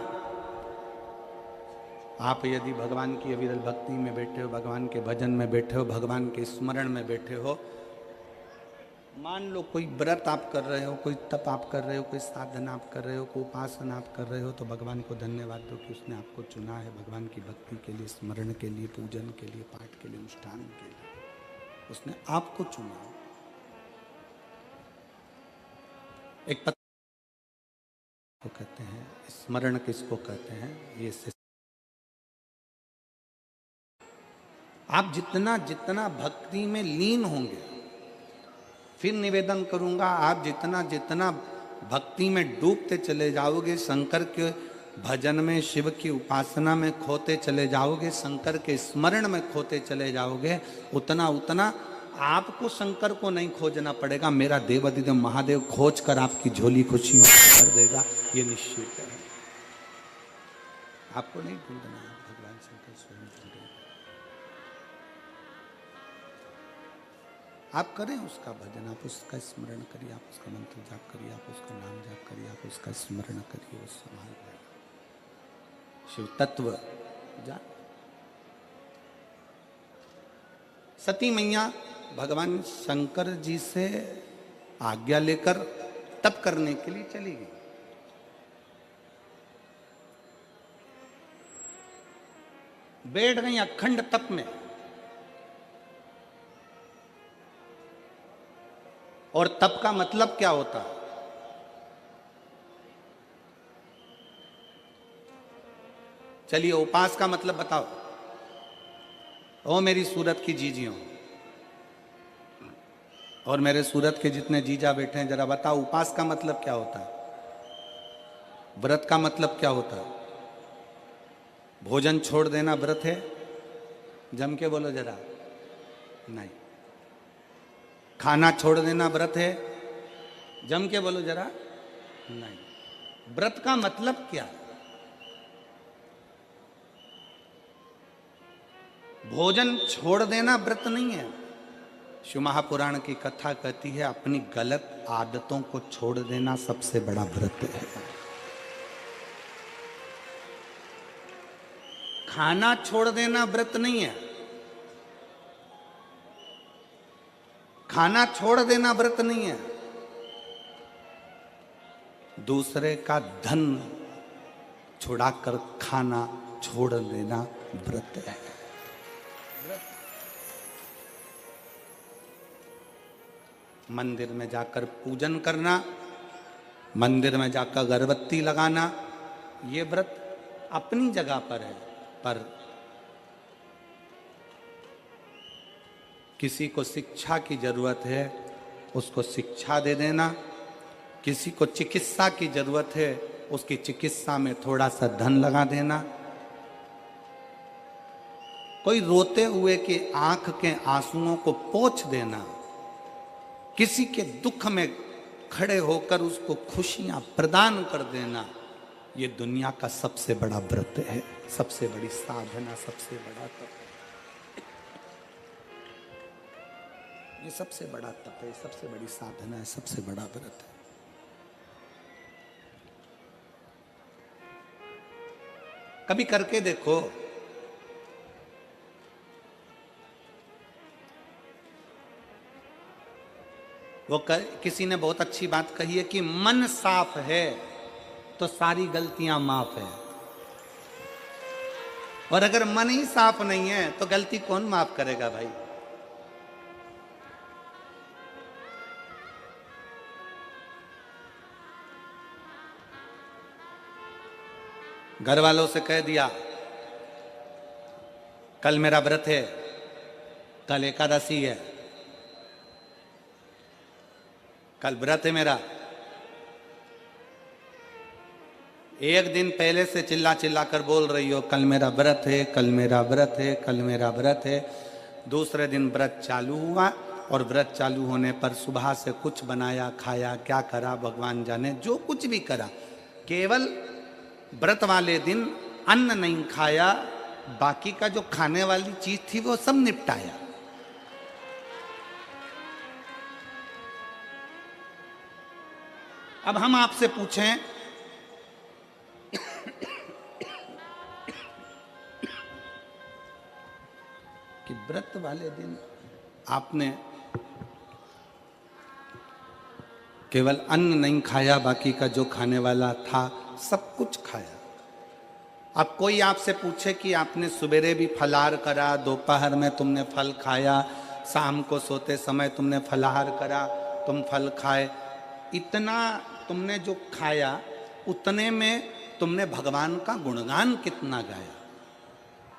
आप यदि भगवान की अविरल भक्ति में बैठे हो, भगवान के भजन में बैठे हो, भगवान के स्मरण में बैठे हो, मान लो कोई व्रत आप कर रहे हो, कोई तप आप कर रहे हो, कोई साधना आप कर रहे हो, कोई उपासना आप कर रहे हो, तो भगवान को धन्यवाद दो कि उसने आपको चुना है भगवान की भक्ति के लिए, स्मरण के लिए, पूजन के लिए, पाठ के लिए, अनुष्ठान के लिए। उसने आपको चुना। एक पत्र को कहते हैं, स्मरण किसको कहते हैं, ये आप जितना जितना भक्ति में लीन होंगे, फिर निवेदन करूंगा, आप जितना जितना भक्ति में डूबते चले जाओगे, शंकर के भजन में, शिव की उपासना में खोते चले जाओगे, शंकर के स्मरण में खोते चले जाओगे, उतना उतना आपको शंकर को नहीं खोजना पड़ेगा, मेरा देवाधिदेव महादेव खोज कर आपकी झोली खुशियों कर देगा, ये निश्चित है। आपको नहीं ढूंढना है, भगवान शंकर स्वयं ढूंढेगा। आप करें उसका भजन, आप उसका स्मरण करिए, आप उसका मंत्र जाप करिए, आप उसका नाम जाप करिए, आप उसका स्मरण करिए, वो संभाल रहेगा। शिव तत्व जान। सती मैया भगवान शंकर जी से आज्ञा लेकर तप करने के लिए चली गई। बैठ गई अखंड तप में, और तप का मतलब क्या होता है? चलिए उपास का मतलब बताओ। ओ मेरी सूरत की जीजियों, और मेरे सूरत के जितने जीजा बैठे हैं, जरा बताओ उपास का मतलब क्या होता है? व्रत का मतलब क्या होता है? भोजन छोड़ देना व्रत है? जम के बोलो जरा। नहीं। खाना छोड़ देना व्रत है? जम के बोलो जरा। नहीं। व्रत का मतलब क्या है? भोजन छोड़ देना व्रत नहीं है। शिव महापुराण की कथा कहती है, अपनी गलत आदतों को छोड़ देना सबसे बड़ा व्रत है। खाना छोड़ देना व्रत नहीं है। खाना छोड़ देना व्रत नहीं है। दूसरे का धन छुड़ाकर खाना छोड़ देना व्रत है। मंदिर में जाकर पूजन करना, मंदिर में जाकर अगरबत्ती लगाना, ये व्रत अपनी जगह पर है। पर किसी को शिक्षा की जरूरत है, उसको शिक्षा दे देना। किसी को चिकित्सा की जरूरत है, उसकी चिकित्सा में थोड़ा सा धन लगा देना। कोई रोते हुए की आंख के आंसुओं को पोंछ देना। किसी के दुख में खड़े होकर उसको खुशियां प्रदान कर देना, ये दुनिया का सबसे बड़ा व्रत है, सबसे बड़ी साधना, सबसे बड़ा तप। ये सबसे बड़ा तप है, सबसे बड़ी साधना है, सबसे बड़ा व्रत है। कभी करके देखो। किसी ने बहुत अच्छी बात कही है कि मन साफ है तो सारी गलतियां माफ है, और अगर मन ही साफ नहीं है तो गलती कौन माफ करेगा भाई? घर वालों से कह दिया कल मेरा व्रत है, कल एकादशी है, कल व्रत है मेरा। एक दिन पहले से चिल्ला चिल्ला कर बोल रही हो कल मेरा व्रत है, कल मेरा व्रत है, कल मेरा व्रत है। दूसरे दिन व्रत चालू हुआ और व्रत चालू होने पर सुबह से कुछ बनाया खाया, क्या करा भगवान जाने, जो कुछ भी करा, केवल व्रत वाले दिन अन्न नहीं खाया, बाकी का जो खाने वाली चीज थी वो सब निपटाया। अब हम आपसे पूछें कि व्रत वाले दिन आपने केवल अन्न नहीं खाया, बाकी का जो खाने वाला था सब कुछ खाया। अब कोई आपसे पूछे कि आपने सवेरे भी फलाहार करा, दोपहर में तुमने फल खाया, शाम को सोते समय तुमने फलाहार करा, तुम फल खाए, इतना तुमने जो खाया उतने में तुमने भगवान का गुणगान कितना गाया,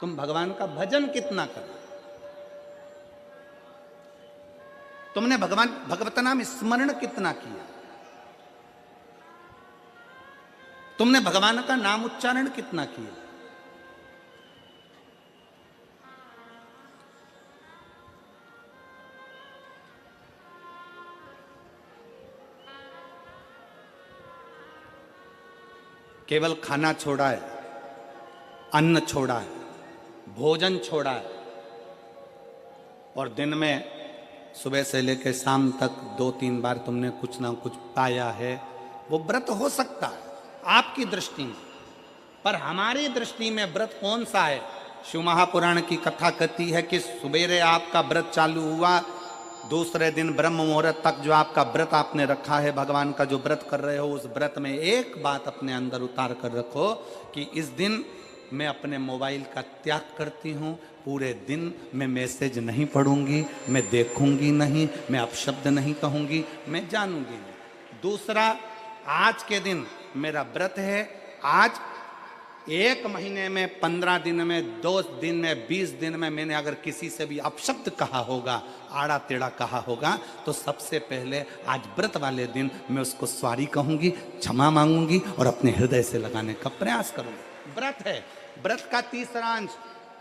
तुम भगवान का भजन कितना करा, तुमने भगवत नाम स्मरण कितना किया, तुमने भगवान का नाम उच्चारण कितना किया। केवल खाना छोड़ा है, अन्न छोड़ा है, भोजन छोड़ा है, और दिन में सुबह से लेकर शाम तक 2-3 बार तुमने कुछ ना कुछ पाया है, वो व्रत हो सकता है आपकी दृष्टि में, पर हमारी दृष्टि में व्रत कौन सा है। शिव महापुराण की कथा कहती है कि सुबेरे आपका व्रत चालू हुआ, दूसरे दिन ब्रह्म मुहूर्त तक जो आपका व्रत आपने रखा है, भगवान का जो व्रत कर रहे हो, उस व्रत में एक बात अपने अंदर उतार कर रखो कि इस दिन मैं अपने मोबाइल का त्याग करती हूँ, पूरे दिन मैं मैसेज नहीं पढ़ूंगी, मैं देखूंगी नहीं, मैं अपशब्द नहीं कहूंगी, मैं जानूंगी नहीं। दूसरा, आज के दिन मेरा व्रत है, आज 1 महीने में, 15 दिन में, 2 दिन में, 20 दिन में मैंने अगर किसी से भी अपशब्द कहा होगा, आड़ा टेढ़ा कहा होगा, तो सबसे पहले आज व्रत वाले दिन मैं उसको सॉरी कहूंगी, क्षमा मांगूंगी और अपने हृदय से लगाने का प्रयास करूंगी। व्रत है, व्रत का तीसरा अंश,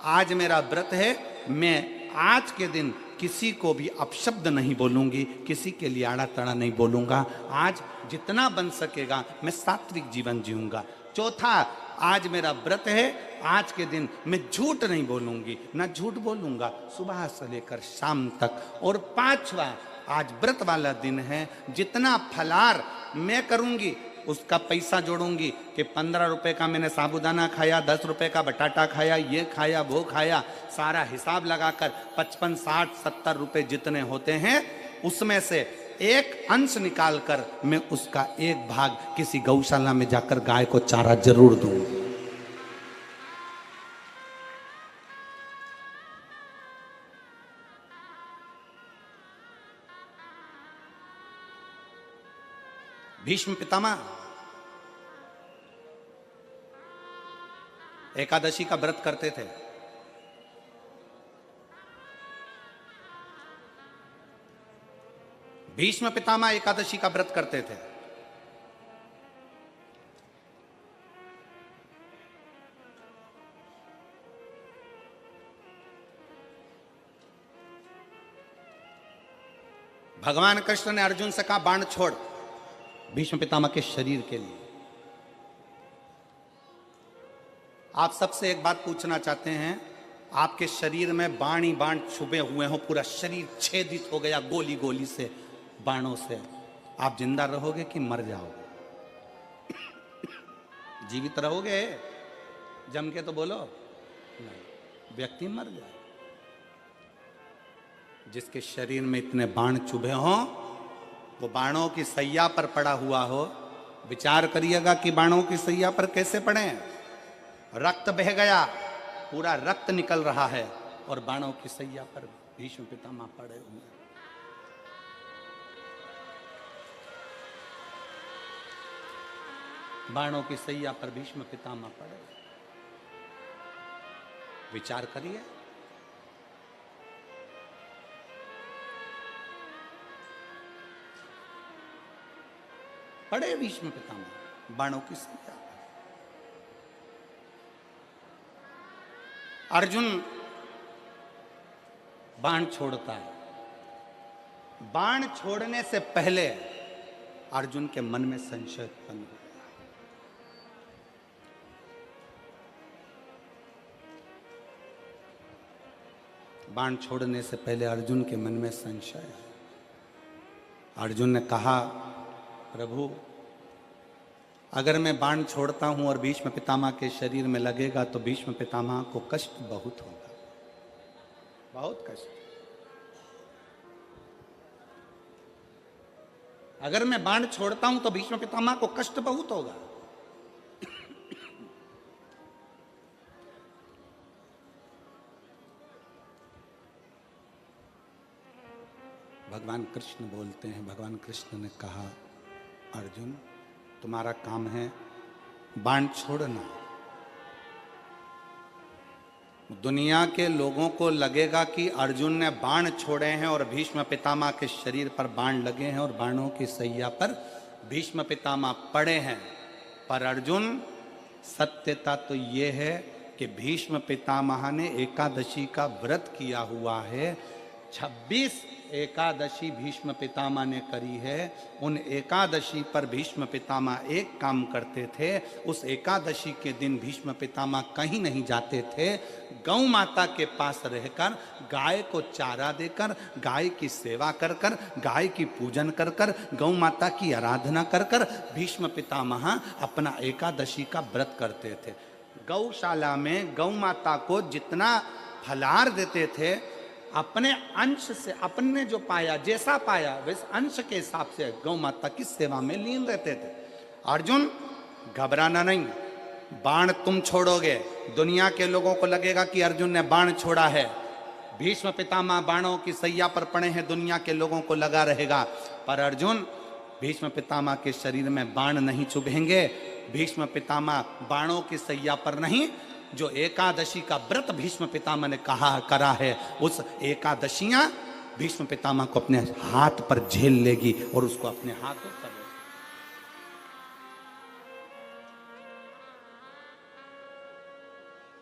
आज मेरा व्रत है, मैं आज के दिन किसी को भी अपशब्द नहीं बोलूंगी, किसी के लिए आड़ा टेढ़ा नहीं बोलूंगा, आज जितना बन सकेगा मैं सात्विक जीवन जीऊंगा। चौथा, आज मेरा व्रत है, आज के दिन मैं झूठ नहीं बोलूंगी, ना झूठ बोलूंगा सुबह से लेकर शाम तक। और 5वां, आज व्रत वाला दिन है, जितना फलाहार मैं करूंगी उसका पैसा जोड़ूंगी कि 15 रुपए का मैंने साबूदाना खाया, 10 रुपए का बटाटा खाया, ये खाया, वो खाया, सारा हिसाब लगाकर 55, 60, 70 रुपए जितने होते हैं उसमें से एक अंश निकालकर मैं उसका एक भाग किसी गौशाला में जाकर गाय को चारा जरूर दूंगी। भीष्म पितामह एकादशी का व्रत करते थे। भीष्म पितामह एकादशी का व्रत करते थे। भगवान कृष्ण ने अर्जुन से कहा बाण छोड़, भीष्म पितामह के शरीर के लिए। आप सबसे एक बात पूछना चाहते हैं, आपके शरीर में बाण ही बाण छुपे हुए हो, पूरा शरीर छेदित हो गया गोली गोली से, बाणों से, आप जिंदा रहोगे कि मर जाओगे? जीवित रहोगे? जम के तो बोलो नहीं, व्यक्ति मर जाए। जिसके शरीर में इतने बाण चुभे हों, वो बाणों की सैया पर पड़ा हुआ हो, विचार करिएगा कि बाणों की सैया पर कैसे पड़े। रक्त बह गया, पूरा रक्त निकल रहा है और बाणों की सैया पर भीष्म पितामह पड़े हुए हैं। बाणों की सैया पर भीष्म पितामह पड़े। विचार करिए। पड़े भीष्म पितामह बाणों की सैया पर। अर्जुन बाण छोड़ता है। बाण छोड़ने से पहले अर्जुन के मन में संशय उत्पन्न हो गया। बाण छोड़ने से पहले अर्जुन के मन में संशय है। अर्जुन ने कहा, प्रभु अगर मैं बाण छोड़ता हूं और भीष्म पितामह के शरीर में लगेगा तो भीष्म पितामह को कष्ट बहुत होगा, बहुत कष्ट। अगर मैं बाण छोड़ता हूं तो भीष्म पितामह को कष्ट बहुत होगा। भगवान कृष्ण बोलते हैं, भगवान कृष्ण ने कहा, अर्जुन तुम्हारा काम है बाण छोड़ना। दुनिया के लोगों को लगेगा कि अर्जुन ने बाण छोड़े हैं और भीष्म पितामह के शरीर पर बाण लगे हैं और बाणों की सैया पर भीष्म पितामह पड़े हैं। पर अर्जुन, सत्यता तो ये है कि भीष्म पितामह ने एकादशी का व्रत किया हुआ है। 26 एकादशी भीष्म पितामह ने करी है। उन एकादशी पर भीष्म पितामह एक काम करते थे। उस एकादशी के दिन भीष्म पितामह कहीं नहीं जाते थे। गौ माता के पास रहकर गाय को चारा देकर, गाय की सेवा कर कर, गाय की पूजन कर कर, गौ माता की आराधना कर कर भीष्म पितामह अपना एकादशी का व्रत करते थे। गौशाला में गौ माता को जितना फलाहार देते थे, अपने अंश से, अपने जो पाया, जैसा पाया वैसे अंश के हिसाब से गौ माता की सेवा में लीन रहते थे। अर्जुन घबराना नहीं, बाण तुम छोड़ोगे, दुनिया के लोगों को लगेगा कि अर्जुन ने बाण छोड़ा है। भीष्म पितामह बाणों की सैया पर पड़े हैं, दुनिया के लोगों को लगा रहेगा। पर अर्जुन, भीष्म पितामह के शरीर में बाण नहीं चुभेंगे। भीष्म पितामह बाणों की सैया पर नहीं, जो एकादशी का व्रत भीष्म पितामह ने करा है, उस एकादशियां भीष्म पितामह को अपने हाथ पर झेल लेगी और उसको अपने हाथों पर।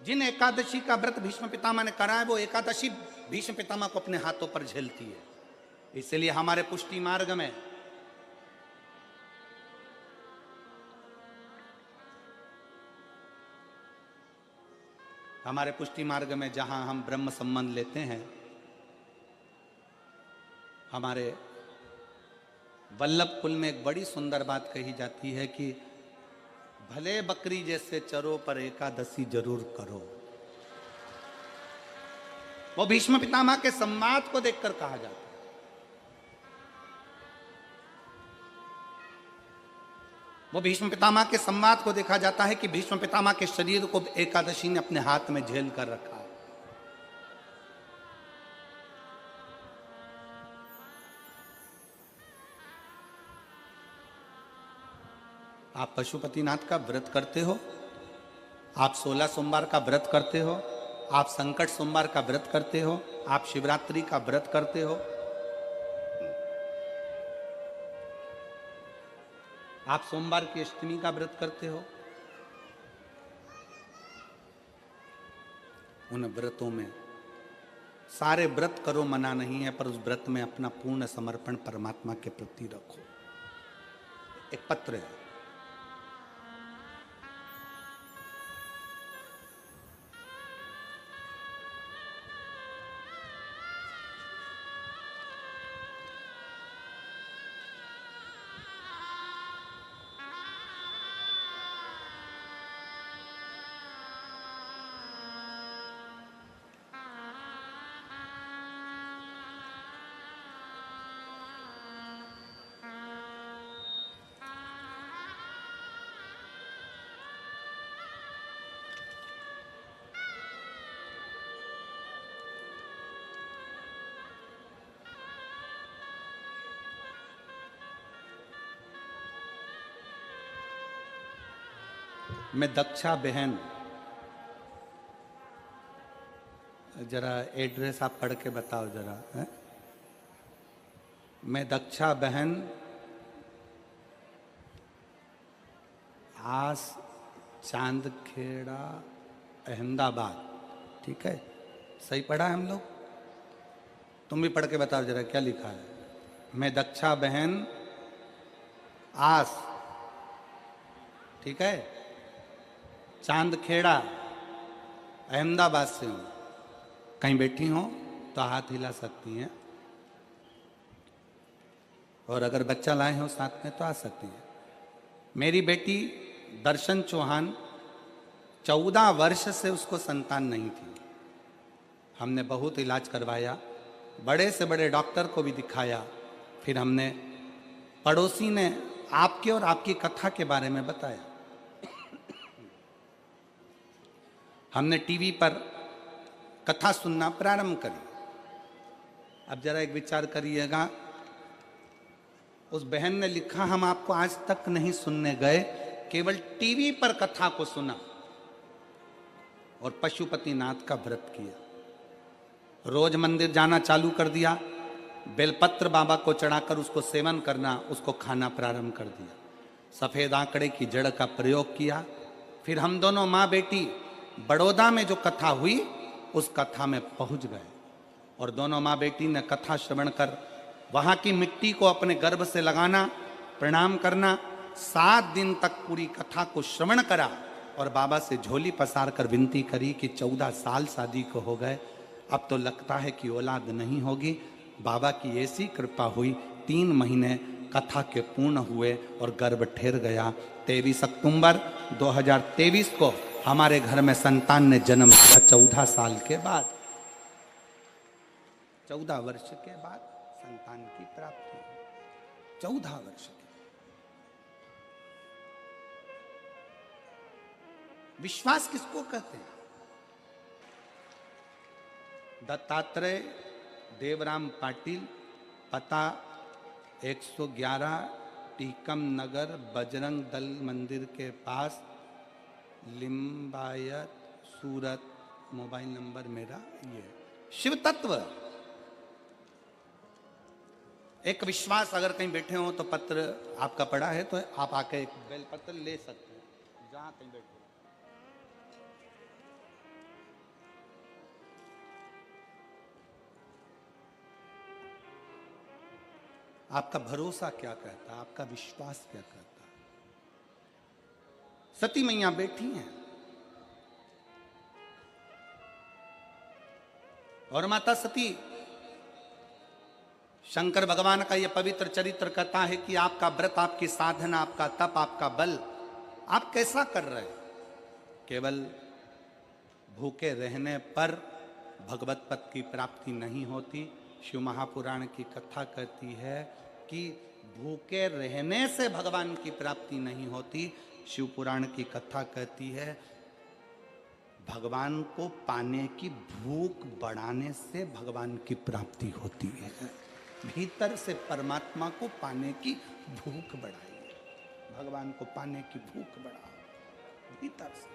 जिन एकादशी का व्रत भीष्म पितामह ने करा है, वो एकादशी भीष्म पितामह को अपने हाथों पर झेलती है। इसलिए हमारे पुष्टि मार्ग में जहां हम ब्रह्म संबंध लेते हैं, हमारे वल्लभ कुल में एक बड़ी सुंदर बात कही जाती है कि भले बकरी जैसे चरो पर एकादशी जरूर करो। वो भीष्म पितामह के संवाद को देखकर कहा जाता है। वो भीष्म पितामह के संवाद को देखा जाता है कि भीष्म पितामह के शरीर को एकादशी ने अपने हाथ में झेल कर रखा है। आप पशुपतिनाथ का व्रत करते हो, आप 16 सोमवार का व्रत करते हो, आप संकट सोमवार का व्रत करते हो, आप शिवरात्रि का व्रत करते हो, आप सोमवार की अष्टमी का व्रत करते हो। उन व्रतों में सारे व्रत करो मना नहीं है, पर उस व्रत में अपना पूर्ण समर्पण परमात्मा के प्रति रखो। एक पत्र है, मैं दक्षा बहन, जरा एड्रेस आप पढ़ के बताओ जरा है? मैं दक्षा बहन, आस चांदखेड़ा अहमदाबाद। ठीक है, सही पढ़ा है हम लोग? तुम भी पढ़ के बताओ जरा क्या लिखा है। मैं दक्षा बहन आस, ठीक है, चांदखेड़ा अहमदाबाद से हूं। कहीं बैठी हो तो हाथ हिला सकती हैं, और अगर बच्चा लाए हो साथ में तो आ सकती है। मेरी बेटी दर्शन चौहान, 14 वर्ष से उसको संतान नहीं थी। हमने बहुत इलाज करवाया, बड़े से बड़े डॉक्टर को भी दिखाया। फिर हमने, पड़ोसी ने आपके और आपकी कथा के बारे में बताया। हमने टीवी पर कथा सुनना प्रारंभ करी। अब जरा एक विचार करिएगा, उस बहन ने लिखा, हम आपको आज तक नहीं सुनने गए, केवल टीवी पर कथा को सुना और पशुपतिनाथ का व्रत किया। रोज मंदिर जाना चालू कर दिया, बेलपत्र बाबा को चढ़ाकर उसको सेवन करना, उसको खाना प्रारंभ कर दिया। सफेद आंकड़े की जड़ का प्रयोग किया। फिर हम दोनों माँ बेटी बड़ौदा में जो कथा हुई उस कथा में पहुंच गए, और दोनों माँ बेटी ने कथा श्रवण कर वहां की मिट्टी को अपने गर्भ से लगाना, प्रणाम करना, 7 दिन तक पूरी कथा को श्रवण करा और बाबा से झोली पसार कर विनती करी कि 14 साल शादी को हो गए, अब तो लगता है कि औलाद नहीं होगी। बाबा की ऐसी कृपा हुई, 3 महीने कथा के पूर्ण हुए और गर्भ ठहर गया। 23 अक्टूबर 2023 को हमारे घर में संतान ने जन्म लिया, 14 साल के बाद, 14 वर्ष के बाद संतान की प्राप्ति, 14 वर्ष की। विश्वास किसको कहते हैं? दत्तात्रेय देवराम पाटिल, पता 111 टीकम नगर, बजरंग दल मंदिर के पास, लिम्बायत, सूरत। मोबाइल नंबर मेरा ये। शिव तत्व एक विश्वास। अगर कहीं बैठे हो तो पत्र आपका पड़ा है तो आप आके एक बेल पत्र ले सकते हैं, जहां कहीं बैठे। आपका भरोसा क्या कहता है, आपका विश्वास क्या कहता है? सती मैया बैठी हैं और माता सती, शंकर भगवान का यह पवित्र चरित्र कहता है कि आपका व्रत, आपकी साधना, आपका तप, आपका बल आप कैसा कर रहे हैं? केवल भूखे रहने पर भगवत पद की प्राप्ति नहीं होती। शिव महापुराण की कथा कहती है कि भूखे रहने से भगवान की प्राप्ति नहीं होती। शिव पुराण की कथा कहती है भगवान को पाने की भूख बढ़ाने से भगवान की प्राप्ति होती है। भीतर से परमात्मा को पाने की भूख बढ़ाइए, भगवान को पाने की भूख बढ़ाओ भीतर से।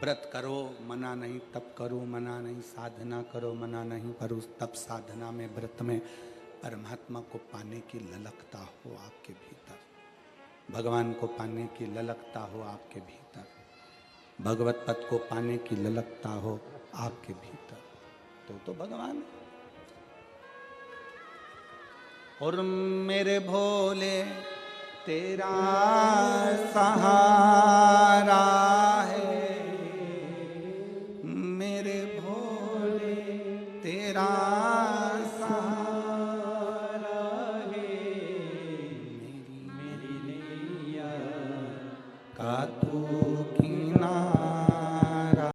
व्रत करो मना नहीं, तप करो मना नहीं, साधना करो मना नहीं, पर उस तप साधना में, व्रत में परमात्मा को पाने की ललकता हो आपके भीतर, भगवान को पाने की ललकता हो आपके भीतर, भगवत पद को पाने की ललकता हो आपके भीतर, तो भगवान। और मेरे भोले तेरा सहारा है, मेरे भोले तेरा